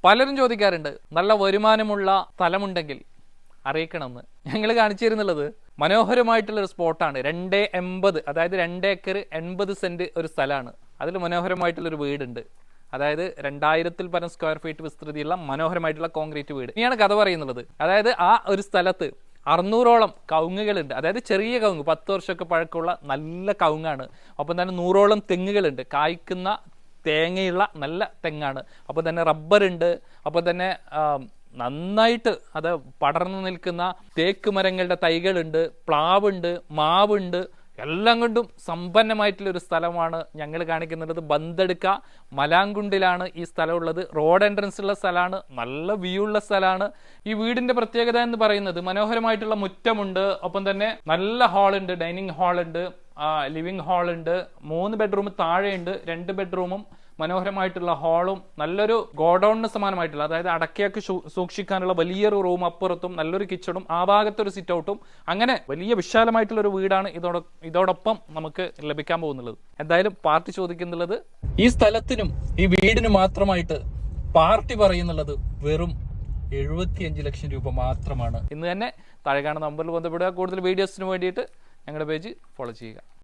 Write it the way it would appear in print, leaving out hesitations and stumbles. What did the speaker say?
പലരും ചോദിക്കാറുണ്ട് നല്ല വരുമാനമുള്ള സ്ഥലമുണ്ടെങ്കിൽ അറിയിക്കണമെന്ന്. ഞങ്ങൾ കാണിച്ചു തരുന്നുള്ളത് മനോഹരമായിട്ടുള്ളൊരു സ്പോട്ടാണ്. 280, അതായത് 2 ഏക്കർ 80 സെന്റ് ഒരു സ്ഥലമാണ്. അതിൽ മനോഹരമായിട്ടുള്ളൊരു വീടുണ്ട്. അതായത് 2000-ൽ പരം സ്ക്വയർ ഫീറ്റ് വിസ്തൃതിയുള്ള മനോഹരമായിട്ടുള്ള കോൺക്രീറ്റ് വീട്. ഇനിയാണ് കഥ പറയുന്നുള്ളത്. അതായത് ആ ഒരു സ്ഥലത്ത് 600ഓളം കവുങ്ങുകളുണ്ട്. അതായത് ചെറിയ കവുങ്ങ്, 10 വർഷമൊക്കെ പഴക്കമുള്ള നല്ല കവുങ്ങാണ്. ഒപ്പം തന്നെ 100ഓളം തെങ്ങുകളുണ്ട്. കായ്ക്കുന്ന തേങ്ങയുള്ള നല്ല തെങ്ങാണ്. അപ്പോൾ തന്നെ റബ്ബറുണ്ട്. അപ്പോൾ തന്നെ നന്നായിട്ട് അത് പടർന്നു നിൽക്കുന്ന തേക്ക് മരങ്ങളുടെ തൈകളുണ്ട്, പ്ലാവുണ്ട്, മാവുണ്ട്. എല്ലാം കൊണ്ടും സമ്പന്നമായിട്ടുള്ളൊരു സ്ഥലമാണ് ഞങ്ങൾ കാണിക്കുന്നത്. ബന്തെടുക്ക മലാങ്കുണ്ടിലാണ് ഈ സ്ഥലമുള്ളത്. റോഡ് എൻട്രൻസ് ഉള്ള സ്ഥലമാണ്, നല്ല വ്യൂ ഉള്ള സ്ഥലമാണ്. ഈ വീടിന്റെ പ്രത്യേകത എന്ന് പറയുന്നത് മനോഹരമായിട്ടുള്ള മുറ്റമുണ്ട്. ഒപ്പം തന്നെ നല്ല ഹാളുണ്ട്, ഡൈനിങ് ഹാളുണ്ട്, ലിവിങ് ഹാളുണ്ട്. 3 ബെഡ്റൂം താഴെയുണ്ട്, 2 ബെഡ്റൂമും മനോഹരമായിട്ടുള്ള ഹാളും നല്ലൊരു ഗോഡൌണിന് സമാനമായിട്ടുള്ള, അതായത് അടക്കയൊക്കെ സൂക്ഷിക്കാനുള്ള വലിയൊരു റൂം അപ്പുറത്തും, നല്ലൊരു കിച്ചണും, ആ ഭാഗത്തൊരു സിറ്റ് ഔട്ടും, അങ്ങനെ വലിയ വിശാലമായിട്ടുള്ള ഒരു വീടാണ് ഇതോടൊപ്പം നമുക്ക് ലഭിക്കാൻ പോകുന്നുള്ളത്. എന്തായാലും പാർട്ടി ചോദിക്കുന്നുള്ളത് ഈ സ്ഥലത്തിനും ഈ വീടിനും മാത്രമായിട്ട് പാർട്ടി പറയുന്നുള്ളത് വെറും 75 ലക്ഷം രൂപ മാത്രമാണ്. ഇന്ന് തന്നെ താഴെ കാണുന്ന നമ്പറിൽ ബന്ധപ്പെടുക. കൂടുതൽ വീഡിയോസിന് വേണ്ടിയിട്ട് ഞങ്ങളുടെ പേജ് ഫോളോ ചെയ്യുക.